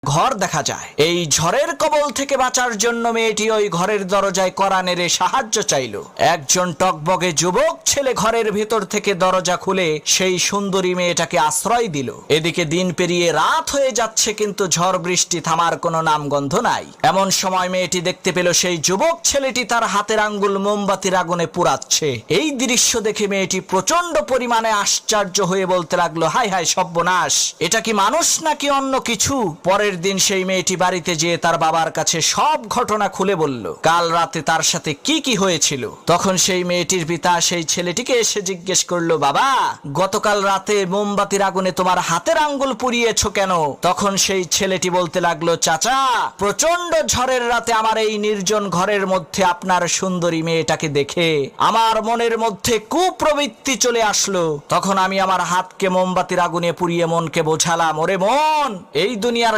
ঘর দেখা যায়। এই ঝড়ের কবল থেকে বাঁচার জন্য মেয়েটি ওই ঘরের দরজায় কড়া নেড়ে সাহায্য চাইল। একজন টকবগে যুবক ছেলে ঘরের ভেতর থেকে দরজা খুলে সেই সুন্দরী মেয়েটাকে আশ্রয় দিল। এদিকে দিন পেরিয়ে রাত হয়ে যাচ্ছে, কিন্তু ঝড় বৃষ্টি থামার কোনো নামগন্ধ নাই। এমন সময় মেয়েটি দেখতে পেল সেই যুবক ছেলেটি তার হাতের আঙ্গুল মোমবাতির আগুনে পুড়াচ্ছে। এই দৃশ্য দেখে মেয়েটি প্রচন্ড পরিমাণে আশ্চর্য হয়ে বলতে লাগলো, হায় হায় সর্বনাশ, এটা কি মানুষ নাকি অন্য কিছু? পরের দিন সেই মেয়েটি বাড়িতে যেয়ে তার বাবার কাছে সব ঘটনা খুলে বলল, কাল রাতে তার সাথে কি কি হয়েছিল। তখন সেই মেয়েটির পিতা সেই ছেলেটিকে এসে জিজ্ঞেস করলো, বাবা, গতকাল রাতে মোমবাতির আগুনে তোমার হাতের আঙ্গুল পুড়িয়েছো কেন? তখন সেই ছেলেটি বলতে লাগলো, চাচা, প্রচন্ড ঝড়ের রাতে আমার এই নির্জন ঘরের মধ্যে আপনার সুন্দরী মেয়েটাকে দেখে আমার মনের মধ্যে কুপ্রবৃত্তি চলে আসলো। তখন আমি আমার হাতকে মোমবাতির আগুনে পুড়িয়ে মনকে বোঝালাম, ওরে মন, এই দুনিয়ার